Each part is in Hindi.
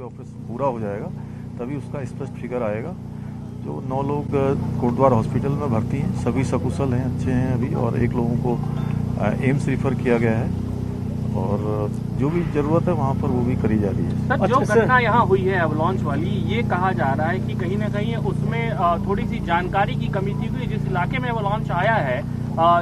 रेस्क्यू ऑपरेशन पूरा हो जाएगा तभी उसका स्पष्ट फिगर आएगा। जो 9 लोग कोटद्वार हॉस्पिटल में भर्ती हैं, सभी सकुशल हैं, अच्छे हैं अभी, और 1 लोगों को एम्स रिफ़र किया गया है और जो भी ज़रूरत है वहाँ पर वो भी करी जा रही है। सर, जो घटना यहाँ हुई है अवलॉन्च वाली, ये कहा जा रहा है कि कहीं ना कहीं उसमें थोड़ी सी जानकारी की कमी थी, क्योंकि जिस इलाके में अवलॉन्च आया है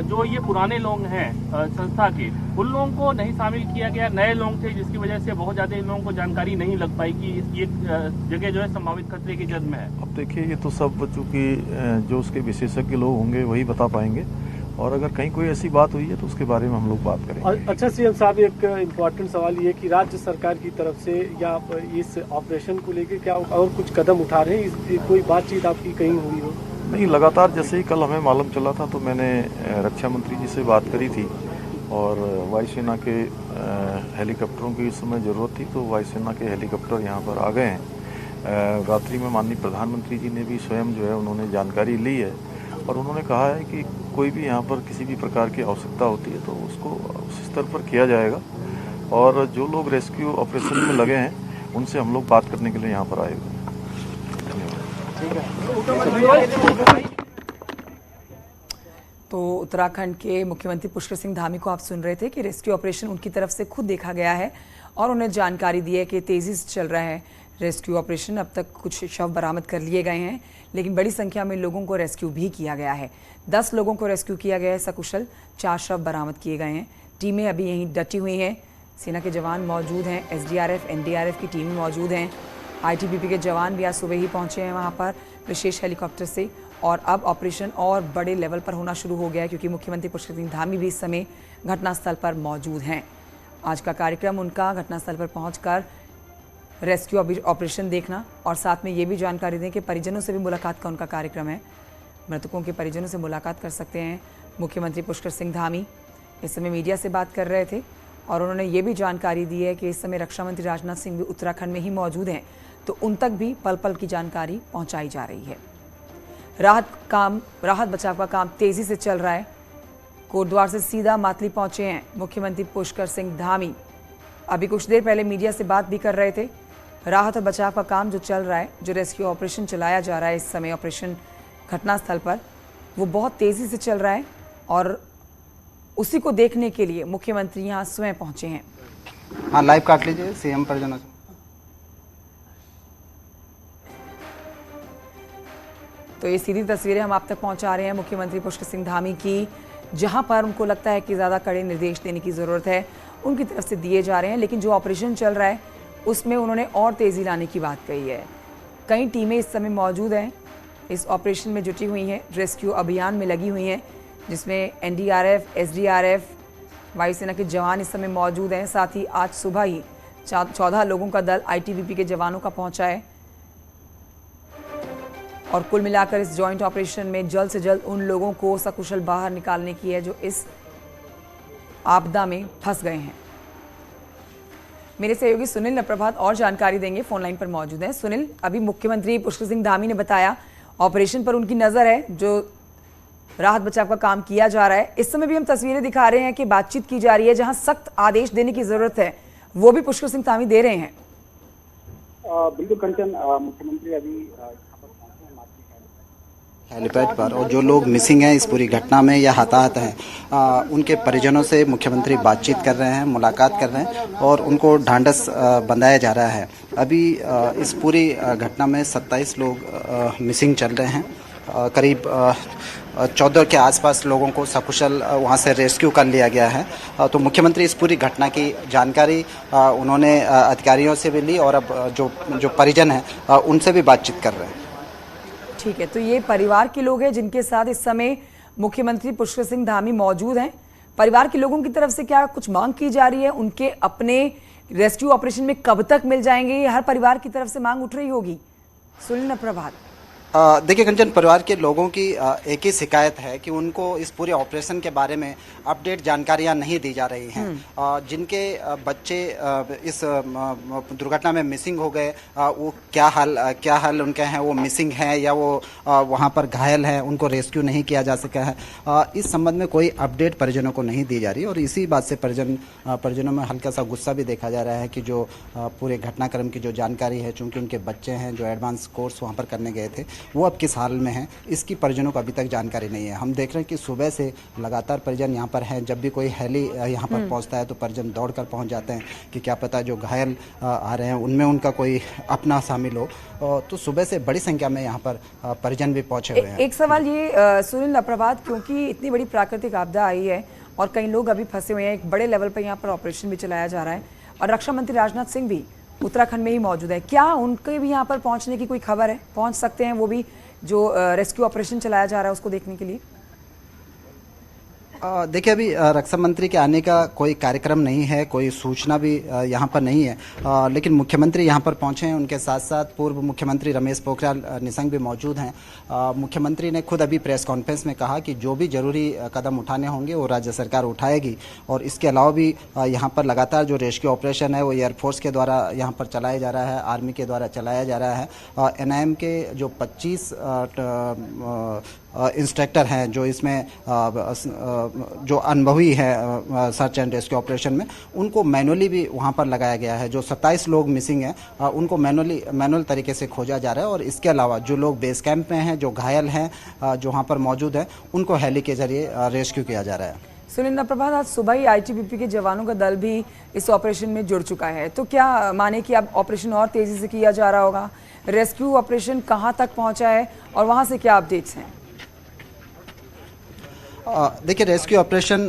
जो ये पुराने लोग हैं संस्था के, उन लोगों को नहीं शामिल किया गया, नए लोग थे, जिसकी वजह से बहुत ज़्यादा इन लोगों को जानकारी नहीं लग पाई कि ये जगह जो है संभावित खतरे की जद में है। अब देखिए, ये तो सब चूँकि जो उसके विशेषज्ञ लोग होंगे वही बता पाएंगे, और अगर कहीं कोई ऐसी बात हुई है तो उसके बारे में हम लोग बात करेंगे। अच्छा सीएम साहब, एक इम्पोर्टेंट सवाल ये कि राज्य सरकार की तरफ से या इस ऑपरेशन को लेकर क्या और कुछ कदम उठा रहे हैं? कोई बातचीत आपकी कहीं हुई हो? नहीं, लगातार जैसे ही कल हमें मालूम चला था तो मैंने रक्षा मंत्री जी से बात करी थी, और वायुसेना के हेलीकॉप्टरों की इस समय ज़रूरत थी तो वायुसेना के हेलीकॉप्टर यहाँ पर आ गए हैं। रात्रि में माननीय प्रधानमंत्री जी ने भी स्वयं जो है उन्होंने जानकारी ली है, और उन्होंने कहा है कि कोई भी यहाँ पर किसी भी प्रकार की आवश्यकता होती है तो उसको उस स्तर पर किया जाएगा, और जो लोग रेस्क्यू ऑपरेशन में लगे हैं उनसे हम लोग बात करने के लिए यहाँ पर आए हुए हैं। तो उत्तराखंड के मुख्यमंत्री पुष्कर सिंह धामी को आप सुन रहे थे कि रेस्क्यू ऑपरेशन उनकी तरफ से खुद देखा गया है और उन्हें जानकारी दी है कि तेजी से चल रहा है रेस्क्यू ऑपरेशन। अब तक कुछ शव बरामद कर लिए गए हैं, लेकिन बड़ी संख्या में लोगों को रेस्क्यू भी किया गया है। 10 लोगों को रेस्क्यू किया गया है सकुशल, 4 शव बरामद किए गए हैं। टीमें अभी यहीं डटी हुई हैं, सेना के जवान मौजूद हैं, SDRF NDRF की टीमें मौजूद हैं, ITBP के जवान भी आज सुबह ही पहुंचे हैं वहां पर विशेष हेलीकॉप्टर से, और अब ऑपरेशन और बड़े लेवल पर होना शुरू हो गया है क्योंकि मुख्यमंत्री पुष्कर सिंह धामी भी इस समय घटनास्थल पर मौजूद हैं। आज का कार्यक्रम उनका घटनास्थल पर पहुंचकर रेस्क्यू ऑपरेशन देखना और साथ में ये भी जानकारी दें कि परिजनों से भी मुलाकात का उनका कार्यक्रम है। मृतकों के परिजनों से मुलाकात कर सकते हैं मुख्यमंत्री पुष्कर सिंह धामी। इस समय मीडिया से बात कर रहे थे और उन्होंने ये भी जानकारी दी है कि इस समय रक्षा मंत्री राजनाथ सिंह भी उत्तराखंड में ही मौजूद हैं, तो उन तक भी पल पल की जानकारी पहुंचाई जा रही है। राहत बचाव का काम तेजी से चल रहा है। कोटद्वार से सीधा मातली पहुंचे हैं मुख्यमंत्री पुष्कर सिंह धामी। अभी कुछ देर पहले मीडिया से बात भी कर रहे थे। राहत और बचाव का काम जो चल रहा है, जो रेस्क्यू ऑपरेशन चलाया जा रहा है इस समय ऑपरेशन घटनास्थल पर, वो बहुत तेजी से चल रहा है और उसी को देखने के लिए मुख्यमंत्री यहाँ स्वयं पहुंचे हैं। हाँ, लाइव काट लीजिए सीएम परिजनों से। तो ये सीधी तस्वीरें हम आप तक पहुंचा रहे हैं मुख्यमंत्री पुष्कर सिंह धामी की, जहां पर उनको लगता है कि ज़्यादा कड़े निर्देश देने की ज़रूरत है, उनकी तरफ से दिए जा रहे हैं। लेकिन जो ऑपरेशन चल रहा है उसमें उन्होंने और तेज़ी लाने की बात कही है। कई टीमें इस समय मौजूद हैं, इस ऑपरेशन में जुटी हुई हैं, रेस्क्यू अभियान में लगी हुई हैं, जिसमें NDRF SDRF वायुसेना के जवान इस समय मौजूद हैं। साथ ही आज सुबह ही 14 लोगों का दल ITBP के जवानों का पहुंचा है, और कुल मिलाकर इस जॉइंट ऑपरेशन में जल्द से जल्द उन लोगों को सकुशल बाहर निकालने की है जो इस आपदा में फंस गए हैं। मेरे सहयोगी सुनील नप्रभात और जानकारी देंगे, फोन लाइन पर मौजूद हैं। सुनील, अभी मुख्यमंत्री पुष्कर सिंह धामी ने बताया ऑपरेशन पर उनकी नजर है, जो राहत बचाव का काम किया जा रहा है। इस समय भी हम तस्वीरें दिखा रहे हैं कि बातचीत की जा रही है, जहां सख्त आदेश देने की जरूरत है वो भी पुष्कर सिंह धामी दे रहे हैं। बिल्कुल कंचन, मुख्यमंत्री अभी हेलीपैड पर, और जो लोग मिसिंग हैं इस पूरी घटना में या हताहत हैं उनके परिजनों से मुख्यमंत्री बातचीत कर रहे हैं, मुलाकात कर रहे हैं और उनको ढांढस बंधाया जा रहा है। अभी इस पूरी घटना में 27 लोग मिसिंग चल रहे हैं। करीब 14 के आसपास लोगों को सकुशल वहां से रेस्क्यू कर लिया गया है। तो मुख्यमंत्री इस पूरी घटना की जानकारी उन्होंने अधिकारियों से भी ली और अब जो परिजन हैं उनसे भी बातचीत कर रहे हैं। ठीक है, तो ये परिवार के लोग हैं जिनके साथ इस समय मुख्यमंत्री पुष्कर सिंह धामी मौजूद हैं। परिवार के लोगों की तरफ से क्या कुछ मांग की जा रही है? उनके अपने रेस्क्यू ऑपरेशन में कब तक मिल जाएंगे, ये हर परिवार की तरफ से मांग उठ रही होगी। सुनील प्रभात। देखिए कंचन, परिवार के लोगों की एक ही शिकायत है कि उनको इस पूरे ऑपरेशन के बारे में अपडेट जानकारियां नहीं दी जा रही हैं। जिनके बच्चे इस दुर्घटना में मिसिंग हो गए, वो क्या हाल उनके हैं, वो मिसिंग हैं या वो वहां पर घायल हैं, उनको रेस्क्यू नहीं किया जा सका है। इस संबंध में कोई अपडेट परिजनों को नहीं दी जा रही और इसी बात से परिजनों में हल्का सा गुस्सा भी देखा जा रहा है कि जो पूरे घटनाक्रम की जो जानकारी है, चूंकि उनके बच्चे हैं जो एडवांस कोर्स वहाँ पर करने गए थे, वो अब किस हाल में हैं, इसकी परिजनों को अभी तक जानकारी नहीं है। हम देख रहे हैं कि सुबह से लगातार परिजन यहाँ पर हैं। जब भी कोई हेली यहाँ पर पहुँचता है तो परिजन दौड़कर पहुँच जाते हैं कि क्या पता जो घायल आ रहे हैं उनमें उनका कोई अपना शामिल हो। तो सुबह से बड़ी संख्या में यहाँ पर परिजन भी पहुँचे हुए हैं। एक सवाल ये सुनील अप्रभात, क्योंकि इतनी बड़ी प्राकृतिक आपदा आई है और कई लोग अभी फंसे हुए हैं, एक बड़े लेवल पर यहाँ पर ऑपरेशन भी चलाया जा रहा है और रक्षा मंत्री राजनाथ सिंह भी उत्तराखंड में ही मौजूद है, क्या उनके भी यहाँ पर पहुँचने की कोई खबर है? पहुँच सकते हैं वो भी जो रेस्क्यू ऑपरेशन चलाया जा रहा है उसको देखने के लिए? देखिए, अभी रक्षा मंत्री के आने का कोई कार्यक्रम नहीं है, कोई सूचना भी यहाँ पर नहीं है, लेकिन मुख्यमंत्री यहाँ पर पहुँचे हैं। उनके साथ साथ पूर्व मुख्यमंत्री रमेश पोखरियाल निशंक भी मौजूद हैं। मुख्यमंत्री ने खुद अभी प्रेस कॉन्फ्रेंस में कहा कि जो भी जरूरी कदम उठाने होंगे वो राज्य सरकार उठाएगी और इसके अलावा भी यहाँ पर लगातार जो रेस्क्यू ऑपरेशन है वो एयरफोर्स के द्वारा यहाँ पर चलाया जा रहा है, आर्मी के द्वारा चलाया जा रहा है। NIM के जो 25 इंस्ट्रक्टर हैं जो इसमें जो अनुभवी है सर्च एंड रेस्क्यू ऑपरेशन में, उनको मैनुअली भी वहाँ पर लगाया गया है। जो 27 लोग मिसिंग हैं उनको मैनुअल तरीके से खोजा जा रहा है और इसके अलावा जो लोग बेस कैंप में हैं, जो घायल हैं, जो वहाँ पर मौजूद हैं, उनको हेली के जरिए रेस्क्यू किया जा रहा है। सुनील प्रभात, आज सुबह ही ITBP के जवानों का दल भी इस ऑपरेशन में जुड़ चुका है, तो क्या माने कि अब ऑपरेशन और तेजी से किया जा रहा होगा? रेस्क्यू ऑपरेशन कहाँ तक पहुँचा है और वहाँ से क्या अपडेट्स हैं? देखिए, रेस्क्यू ऑपरेशन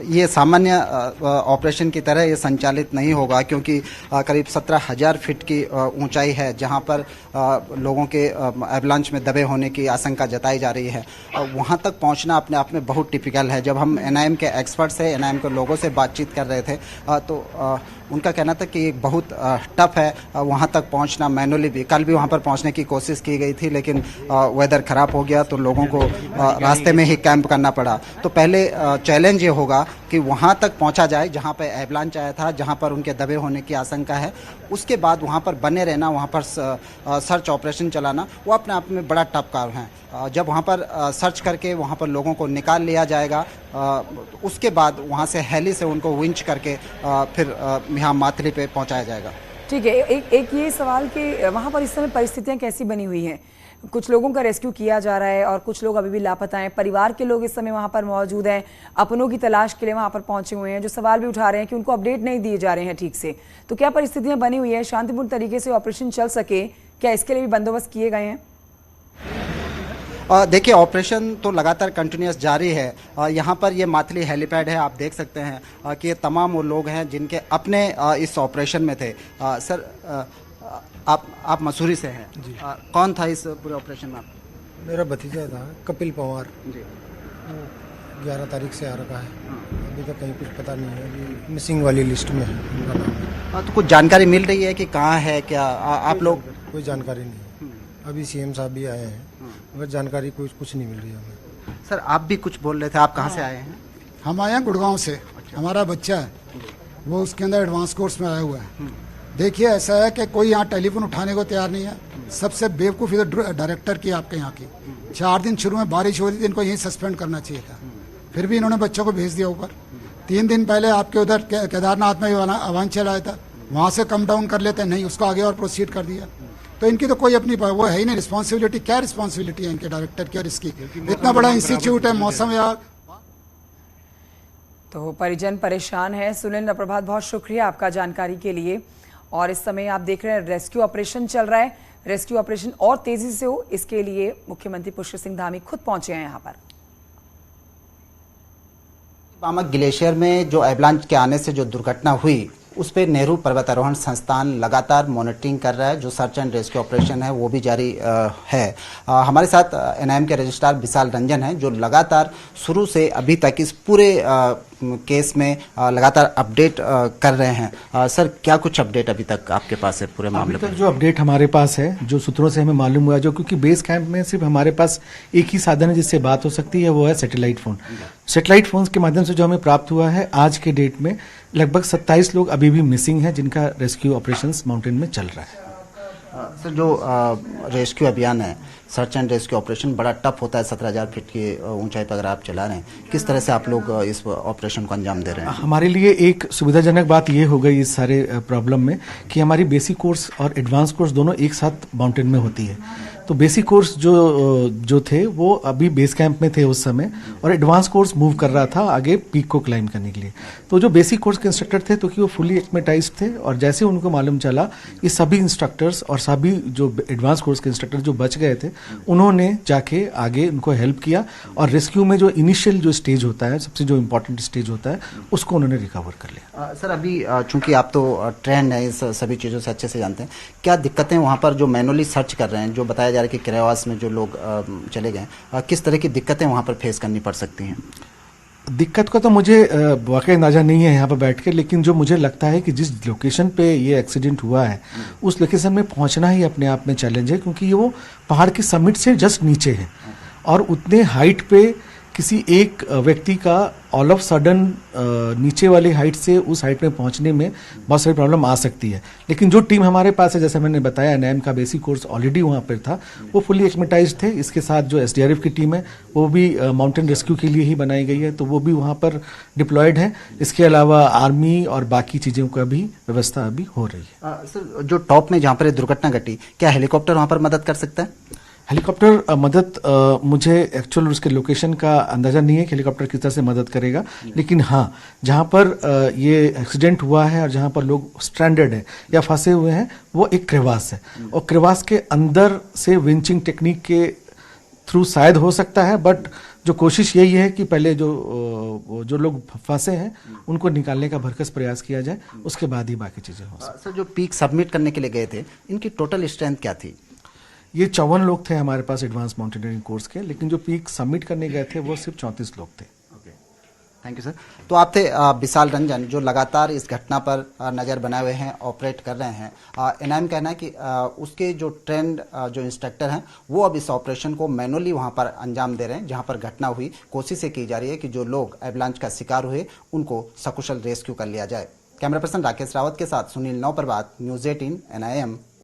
ये सामान्य ऑपरेशन की तरह ये संचालित नहीं होगा, क्योंकि करीब 17,000 फीट की ऊंचाई है जहां पर लोगों के एवलांच में दबे होने की आशंका जताई जा रही है। वहां तक पहुंचना अपने आप में बहुत टिपिकल है। जब हम NIM के एक्सपर्ट से, NIM के लोगों से बातचीत कर रहे थे तो उनका कहना था कि एक बहुत टफ है वहाँ तक पहुँचना मैनुअली भी। कल भी वहाँ पर पहुँचने की कोशिश की गई थी, लेकिन वेदर ख़राब हो गया तो लोगों को रास्ते में ही कैंप करना पड़ा। तो पहले चैलेंज ये होगा कि वहाँ तक पहुँचा जाए जहाँ पर एवलांच आया था, जहाँ पर उनके दबे होने की आशंका है। उसके बाद वहाँ पर बने रहना, वहाँ पर सर्च ऑपरेशन चलाना, वो अपने आप में बड़ा टफ काम है। जब वहाँ पर सर्च करके वहाँ पर लोगों को निकाल लिया जाएगा, उसके बाद वहाँ से हेली से उनको विंच करके फिर यहाँ माथली पे पहुँचाया जाएगा। ठीक है, एक ये सवाल कि वहाँ पर इस समय परिस्थितियाँ कैसी बनी हुई हैं? कुछ लोगों का रेस्क्यू किया जा रहा है और कुछ लोग अभी भी लापता हैं। परिवार के लोग इस समय वहाँ पर मौजूद हैं, अपनों की तलाश के लिए वहाँ पर पहुँचे हुए हैं, जो सवाल भी उठा रहे हैं कि उनको अपडेट नहीं दिए जा रहे हैं ठीक से। तो क्या परिस्थितियाँ बनी हुई है? शांतिपूर्ण तरीके से ऑपरेशन चल सके, क्या इसके लिए भी बंदोबस्त किए गए हैं? देखिए, ऑपरेशन तो लगातार कंटिन्यूस जारी है। यहाँ पर ये माथली हेलीपैड है, आप देख सकते हैं कि ये तमाम वो लोग हैं जिनके अपने इस ऑपरेशन में थे। सर, आप मसूरी से हैं जी। कौन था इस पूरे ऑपरेशन में? मेरा भतीजा था कपिल पवार जी। 11 तारीख से आ रखा है, अभी तक कहीं कुछ पता नहीं है, अभी मिसिंग वाली लिस्ट में है उनका नाम। तो कुछ जानकारी मिल रही है कि कहाँ है, क्या आप लोग? कोई जानकारी नहीं है। अभी CM साहब भी आए हैं, मगर जानकारी कुछ नहीं मिल रही है हमें। सर, आप भी कुछ बोल रहे थे, आप कहाँ से आए हैं? हम आए हैं गुड़गांव से। हमारा बच्चा है, वो उसके अंदर एडवांस कोर्स में आया हुआ है। देखिए, ऐसा है कि कोई यहाँ टेलीफोन उठाने को तैयार नहीं है। सबसे बेवकूफ़ इधर डायरेक्टर की आपके यहाँ की। 4 दिन शुरू में बारिश हो रही थी, इनको यहीं सस्पेंड करना चाहिए था, फिर भी इन्होंने बच्चों को भेज दिया ऊपर। 3 दिन पहले आपके उधर केदारनाथ में आह्वान चलाया था, वहाँ से कम डाउन कर लेते, नहीं उसको आगे और प्रोसीड कर दिया। तो इनकी तो कोई अपनी वो है ही नहीं रिस्पॉन्सिबिलिटी। क्या रिस्पॉन्सिबिलिटी है इनके डायरेक्टर की और इसकी? इतना बड़ा इंस्टीट्यूट है, मौसम यार। तो परिजन परेशान है। सुनील प्रभात, बहुत शुक्रिया आपका जानकारी के लिए। और इस समय आप देख रहे हैं रेस्क्यू ऑपरेशन चल रहा है। रेस्क्यू ऑपरेशन और तेजी से हो, इसके लिए मुख्यमंत्री पुष्कर सिंह धामी खुद पहुंचे हैं यहाँ पर। पामक ग्लेशियर में जो एवलांच के आने से जो दुर्घटना हुई, उस पर नेहरू पर्वतारोहण संस्थान लगातार मॉनिटरिंग कर रहा है। जो सर्च एंड रेस्क्यू ऑपरेशन है वो भी जारी है। हमारे साथ NIM के रजिस्ट्रार विशाल रंजन हैं, जो लगातार शुरू से अभी तक इस पूरे केस में लगातार अपडेट कर रहे हैं। सर, क्या कुछ अपडेट अभी तक आपके पास है पूरे मामले अभी पर? तक जो अपडेट हमारे पास है, जो सूत्रों से हमें मालूम हुआ, जो क्योंकि बेस कैंप में सिर्फ हमारे पास एक ही साधन है जिससे बात हो सकती है, वो है सैटेलाइट फ़ोन। सैटेलाइट फ़ोन के माध्यम से जो हमें प्राप्त हुआ है, आज के डेट में लगभग 27 लोग अभी भी मिसिंग हैं, जिनका रेस्क्यू ऑपरेशंस माउंटेन में चल रहा है। सर, जो रेस्क्यू अभियान है, सर्च एंड रेस्क्यू ऑपरेशन बड़ा टफ होता है। 17,000 फीट की ऊंचाई पर अगर आप चला रहे हैं, किस तरह से आप लोग इस ऑपरेशन को अंजाम दे रहे हैं? हमारे लिए एक सुविधाजनक बात ये हो गई इस सारे प्रॉब्लम में कि हमारी बेसिक कोर्स और एडवांस कोर्स दोनों एक साथ माउंटेन में होती है। तो बेसिक कोर्स जो थे वो अभी बेस कैंप में थे उस समय, और एडवांस कोर्स मूव कर रहा था आगे पीक को क्लाइम करने के लिए। तो जो बेसिक कोर्स के इंस्ट्रक्टर थे, तो कि वो फुली एक्मेटाइज थे, और जैसे उनको मालूम चला, ये सभी इंस्ट्रक्टर्स और सभी जो एडवांस कोर्स के इंस्ट्रक्टर जो बच गए थे, उन्होंने जाके आगे उनको हेल्प किया, और रेस्क्यू में जो इनिशियल जो स्टेज होता है, सबसे जो इम्पोर्टेंट स्टेज होता है, उसको उन्होंने रिकवर कर लिया। सर, अभी चूंकि आप तो ट्रेंड है, इस सभी चीज़ों से अच्छे से जानते हैं, क्या दिक्कतें वहाँ पर जो मैनुअली सर्च कर रहे हैं, जो बताया जा रहा है कि किरायावास में जो लोग चले गए, किस तरह की दिक्कतें वहाँ पर फेस करनी पड़ सकती हैं? दिक्कत का तो मुझे वाकई अंदाजा नहीं है यहाँ पर बैठ के, लेकिन जो मुझे लगता है कि जिस लोकेशन पे ये एक्सीडेंट हुआ है, उस लोकेशन में पहुँचना ही अपने आप में चैलेंज है, क्योंकि ये वो पहाड़ के समिट से जस्ट नीचे है, और उतने हाइट पे किसी एक व्यक्ति का ऑल ऑफ सडन नीचे वाली हाइट से उस हाइट में पहुंचने में बहुत सारी प्रॉब्लम आ सकती है। लेकिन जो टीम हमारे पास है, जैसे मैंने बताया, एनआईएम का बेसिक कोर्स ऑलरेडी वहाँ पर था, वो फुली एक्मेटाइज थे। इसके साथ जो एसडीआरएफ की टीम है, वो भी माउंटेन रेस्क्यू के लिए ही बनाई गई है, तो वो भी वहाँ पर डिप्लॉयड है। इसके अलावा आर्मी और बाकी चीज़ों का भी व्यवस्था अभी हो रही है। सर, जो टॉप में जहाँ पर दुर्घटना घटी, क्या हेलीकॉप्टर वहाँ पर मदद कर सकता है? हेलीकॉप्टर मदद मुझे एक्चुअल उसके लोकेशन का अंदाज़ा नहीं है कि हेलीकॉप्टर किस तरह से मदद करेगा, लेकिन हाँ, जहाँ पर ये एक्सीडेंट हुआ है और जहाँ पर लोग स्ट्रैंडेड हैं या फंसे हुए हैं, वो एक क्रेवास है, और क्रेवास के अंदर से विंचिंग टेक्निक के थ्रू शायद हो सकता है, बट जो कोशिश यही है कि पहले जो लोग फंसे हैं उनको निकालने का भरकस प्रयास किया जाए, उसके बाद ही बाकी चीज़ें हो सकती। सर, जो पीक सबमिट करने के लिए गए थे, इनकी टोटल स्ट्रेंथ क्या थी? ये 54 लोग थे हमारे पास एडवांस माउंटेनियरिंग कोर्स के, लेकिन जो पीक सबमिट करने गए थे वो सिर्फ 34 लोग थे। Thank you sir. तो आप थे विशाल रंजन, जो लगातार इस घटना पर नज़र बनाए हुए हैं, ऑपरेट कर रहे हैं। एनआईएम कहना है कि उसके जो ट्रेंड जो इंस्ट्रक्टर हैं, वो अब इस ऑपरेशन को मैनुअली वहां पर अंजाम दे रहे हैं, जहां पर घटना हुई। कोशिश ये की जा रही है कि जो लोग एवलांच का शिकार हुए, उनको सकुशल रेस्क्यू कर लिया जाए। कैमरा पर्सन राकेश रावत के साथ सुनील नौप्रभात, न्यूज़ 18 एनआईएम।